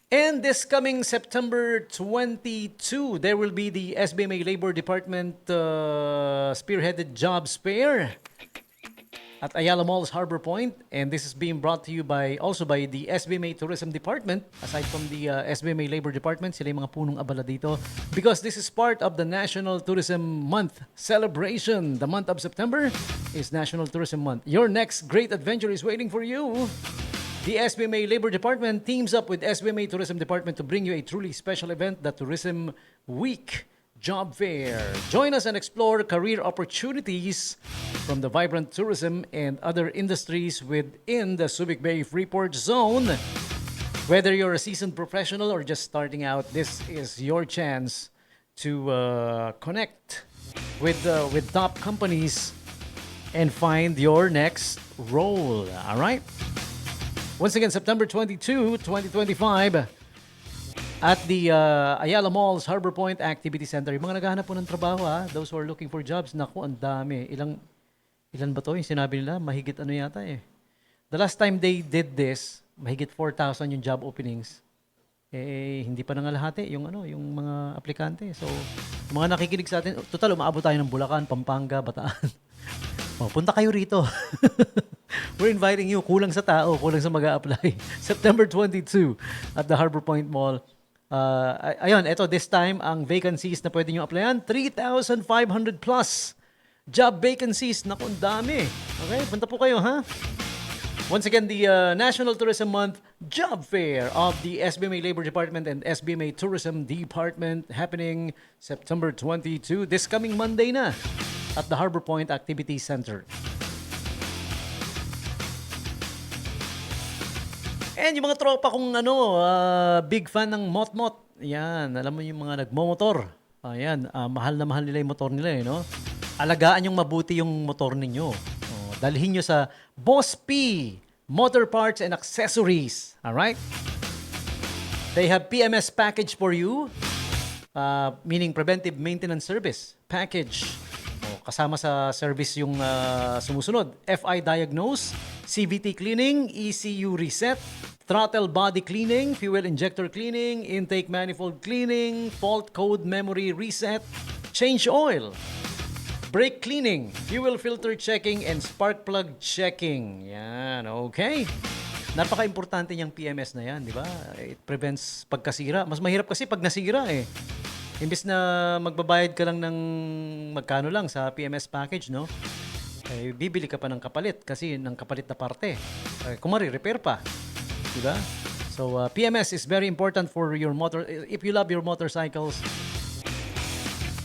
And this coming September 22, there will be the SBMA Labor Department spearheaded jobs fair at Ayala Malls Harbor Point, and this is being brought to you by also by the SBMA Tourism Department. Aside from the SBMA Labor Department, sila yung mga punong abala dito because this is part of the National Tourism Month celebration. The month of September is National Tourism Month. Your next great adventure is waiting for you. The SBMA Labor Department teams up with SBMA Tourism Department to bring you a truly special event, the Tourism Week Job Fair. Join us and explore career opportunities from the vibrant tourism and other industries within the Subic Bay Freeport Zone. Whether you're a seasoned professional or just starting out, this is your chance to connect with top companies and find your next role. All right? Once again, September 22, 2025, at the Ayala Malls Harbor Point Activity Center. Yung mga naghahanap po ng trabaho, those who are looking for jobs, naku, ang dami. Ilan ba to? Yung sinabi nila, mahigit ano yata eh. The last time they did this, mahigit 4,000 yung job openings. Eh, hindi pa nangalahati yung mga aplikante. So, mga nakikinig sa atin, total, umaabot tayo ng Bulacan, Pampanga, Bataan. Oh, punta kayo rito. We're inviting you. Kulang sa tao, kulang sa mag-a-apply. September 22 at the Harbor Point Mall. Ayun, ito this time, ang vacancies na pwede nyo applyan, 3,500 plus job vacancies. Naku, ang dami. Okay, punta po kayo, ha? Once again, the National Tourism Month Job Fair of the SBMA Labor Department and SBMA Tourism Department happening September 22, this coming Monday na at the Harbor Point Activity Center. And yung mga tropa kong big fan ng Motmot. Yan, alam mo yung mga nagmomotor. Ayan, mahal na mahal nila yung motor nila, no? Alagaan yung mabuti yung motor ninyo. Dalhin nyo sa Boss P Motor Parts and Accessories. Alright? They have PMS package for you. Meaning Preventive Maintenance Service package. Kasama sa service yung sumusunod. FI Diagnose, CVT Cleaning, ECU Reset, Throttle Body Cleaning, Fuel Injector Cleaning, Intake Manifold Cleaning, Fault Code Memory Reset, Change Oil, Brake Cleaning, Fuel Filter Checking, and Spark Plug Checking. Yan, okay. Napaka-importante niyang PMS na yan, di ba? It prevents pagkasira. Mas mahirap kasi pag nasira eh. Imbis na magbabayad ka lang ng magkano lang sa PMS package, no? Eh, bibili ka pa ng kapalit kasi ng kapalit na parte. Kumari, repair pa. Diba? So, PMS is very important for your motor. If you love your motorcycles,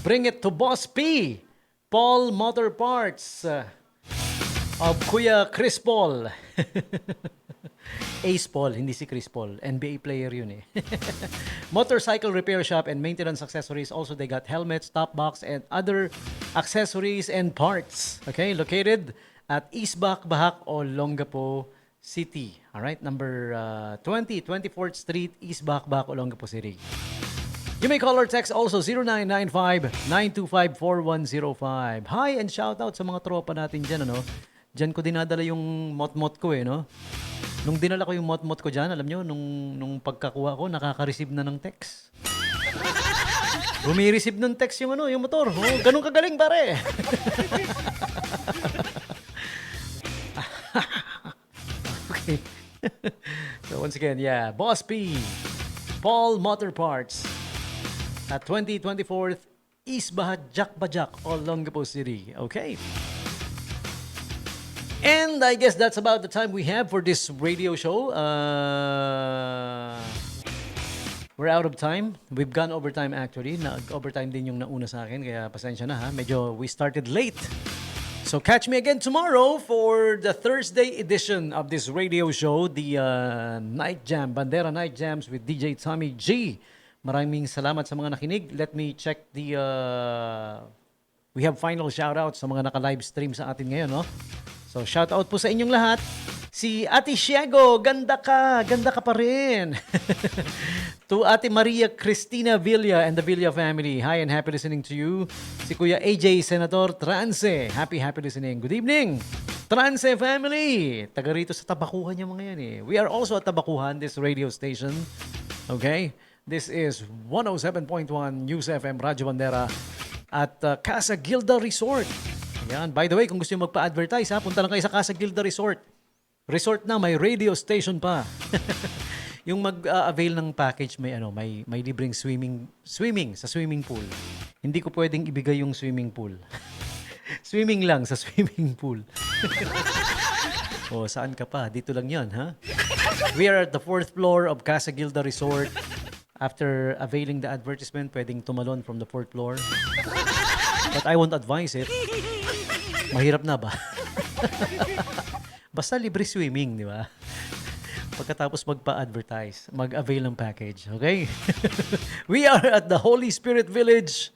bring it to Boss P, Paul Motor Parts, of Kuya Chris Paul. Ace Paul, hindi si Chris Paul. NBA player yun eh. Motorcycle repair shop and maintenance accessories. Also, they got helmets, top box, and other accessories and parts. Okay, located at East Bahak, Olongapo City. Alright, number 24th Street, East Bahak, Olongapo City. You may call or text also 0995-925-4105. Hi and shout out sa mga tropa natin dyan, ano? Dyan ko dinadala yung mot-mot ko eh, no? Nung dinala ko yung mot-mot ko dyan, alam nyo, nung pagkakuha ko, nakaka-receive na ng text. Rumi-receive ng text yung motor. Oh, ganun kagaling, pare. Okay. So once again, yeah, Boss P, Paul Motor Parts at 2024th East Bajak, Olongapo City. Okay. And I guess that's about the time we have for this radio show. We're out of time. We've gone overtime actually. Nag-overtime din yung nauna sa akin, kaya pasensya na ha. Medyo we started late. So catch me again tomorrow for the Thursday edition of this radio show, the Night Jam, Bandera Night Jams with DJ Tommy G. Maraming salamat sa mga nakinig. Let me check the... we have final shoutouts sa mga naka-live stream sa atin ngayon, no? So, shout out po sa inyong lahat. Si Ate Shiego, ganda ka pa rin. To Ate Maria Cristina Villa and the Villa family, hi and happy listening to you. Si Kuya AJ Senator Trance, happy listening. Good evening, Trance family. Taga rito sa Tabakuhan yung mga yan eh. We are also at Tabakuhan, this radio station. Okay? This is 107.1 News FM Radyo Bandera at Casa Gilda Resort. Ayan. By the way, kung gusto nyo magpa-advertise, ha, punta lang kayo sa Casa Gilda Resort. Resort na, may radio station pa. Yung mag-avail ng package, may libreng swimming sa swimming pool. Hindi ko pwedeng ibigay yung swimming pool. Swimming lang sa swimming pool. O, saan ka pa? Dito lang yan, ha? We are at the 4th floor of Casa Gilda Resort. After availing the advertisement, pwedeng tumalon from the 4th floor. But I won't advise it. Mahirap na ba? Basta libre swimming, di ba? Pagkatapos magpa-advertise, mag-avail ng package. Okay? We are at the Holy Spirit Village,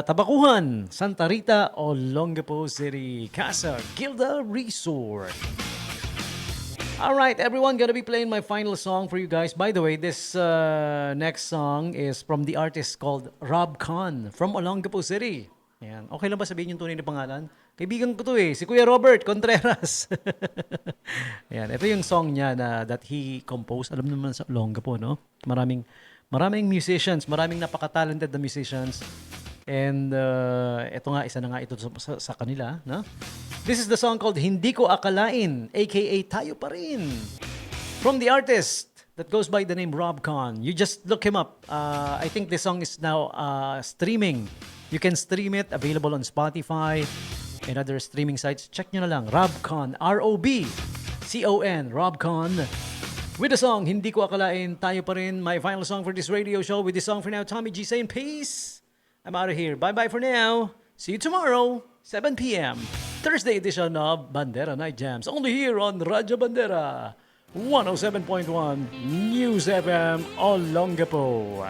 Tabacuhan, Santa Rita, Olongapo City, Casa Gilda Resort. All right, everyone, gonna be playing my final song for you guys. By the way, this next song is from the artist called Rob Con from Olongapo City. Ayan. Okay lang ba sabihin yung tunay na pangalan? Kaibigan ko to si Kuya Robert Contreras. Ayan, ito yung song niya that he composed. Alam naman sa Olongapo, no? Maraming musicians, maraming napaka-talented na musicians. And ito nga, isa na nga ito sa kanila, no? This is the song called Hindi Ko Akalain, aka Tayo Pa Rin. From the artist that goes by the name Rob Con. You just look him up. I think this song is now streaming. You can stream it, available on Spotify and other streaming sites. Check nyo na lang, Rob Con, R-O-B-C-O-N, Rob Con. With the song, Hindi Ko Akalain, Tayo Pa Rin. My final song for this radio show. With this song for now, Tommy G saying peace. I'm out of here. Bye-bye for now. See you tomorrow, 7 p.m. Thursday edition of Bandera Night Jams. Only here on Radyo Bandera, 107.1 News FM, Olongapo.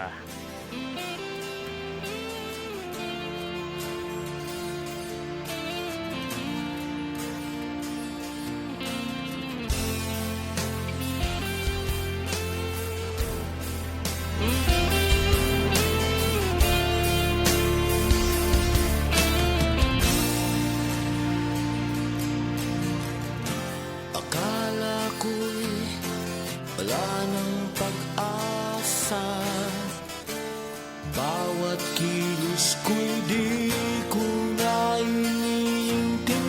Wala ng pag-asa. Bawat kilos ko'y di ko na iniintindi.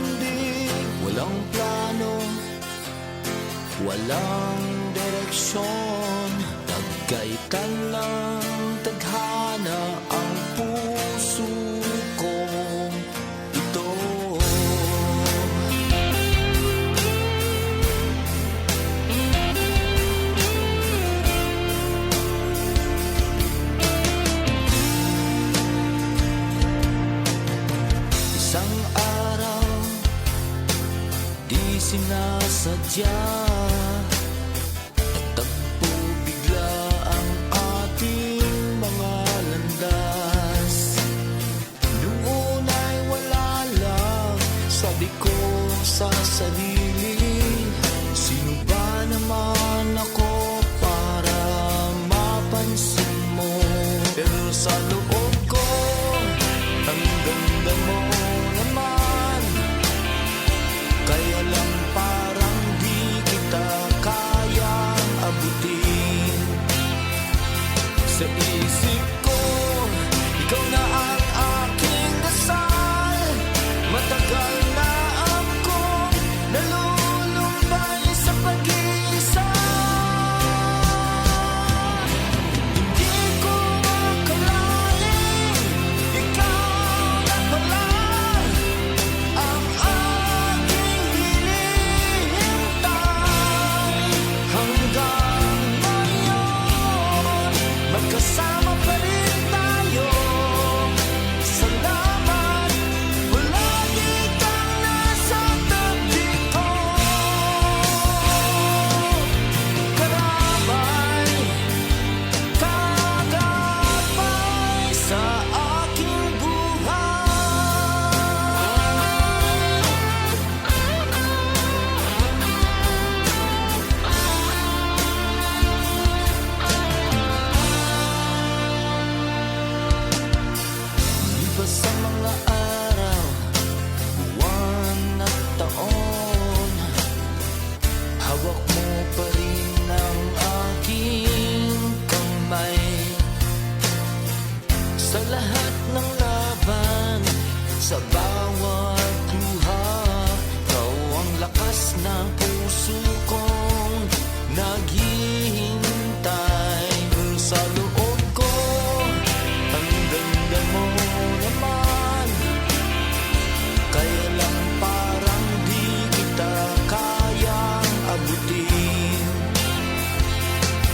Walang plano, walang direksyon. Nagkaitan lang tadhana ang puso ko. Ito sinasadya, nagtagpo bigla ang ating mga landas. Noon ay wala lang, sabi ko sa sarili, sino ba naman ako para mapansin mo? Pero sa loob ko, ang ganda mo naman. Kaya lang parang di kita kayang abutin. Sa isip ko, ikaw na ang aking dasal. Matagal na akong nalulumbay sa pag-iisa. Hindi ko akalain, ikaw na pala ang hanggang ngayon magkasama.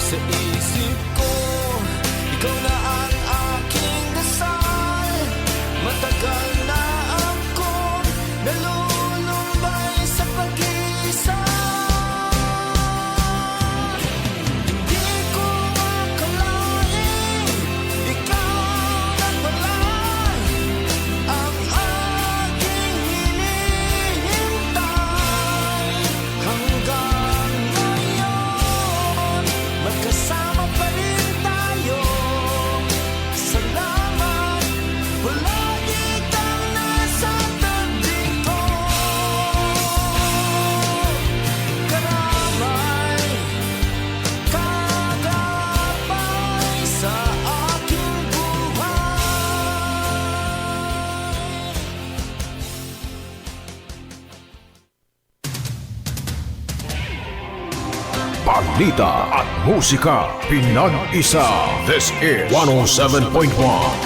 Sa isip ko, ikaw na ang aking dasal. Matagal na akong nalulumbay sa pag-iisa. Hindi ko akalain ikaw na pala ang aking hinihintay. Hanggang ngayon, magkasama pa rin tayo. Salamat, palagi kang nasa tabi ko. Karamay, kagabay sa aking buhay. Balita at musika pinag-isa. This is 107.1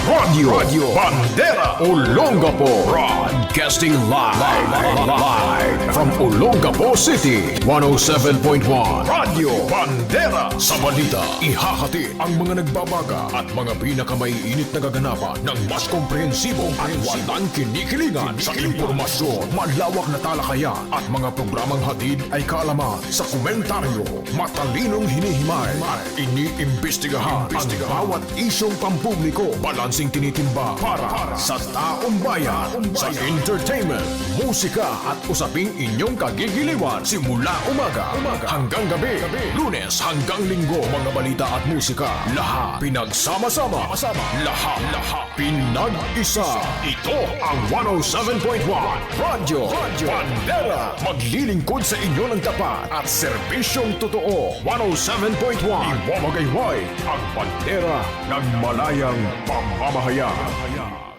Radio Bandera Olongapo. Broadcasting live from Olongapo City. 107.1 Radio Bandera. Sa balita, ihahati ang mga nagbabaga at mga pinakamaiinit na kaganapan ng mas komprehensibong at walang kinikilingan sa impormasyon, malawak na talakayan at mga programang hatid ay kaalaman sa komentaryo. Matalinong hinihimay at iniimbestigahan ang bawat isyong pampubliko. Balansing tinitimba para sa taong bayan. Sa entertainment, musika at usaping inyong kagigiliwan. Simula umaga hanggang gabi. Lunes hanggang linggo. Mga balita at musika. Lahat pinagsama-sama. Lahat pinag-isa. Ito ang 107.1 Radio Bandera. Maglilingkod sa inyo ng tapat at serbisyong totoo. 107.1 Iwamagayway ang bandera ng malayang pamamahayag.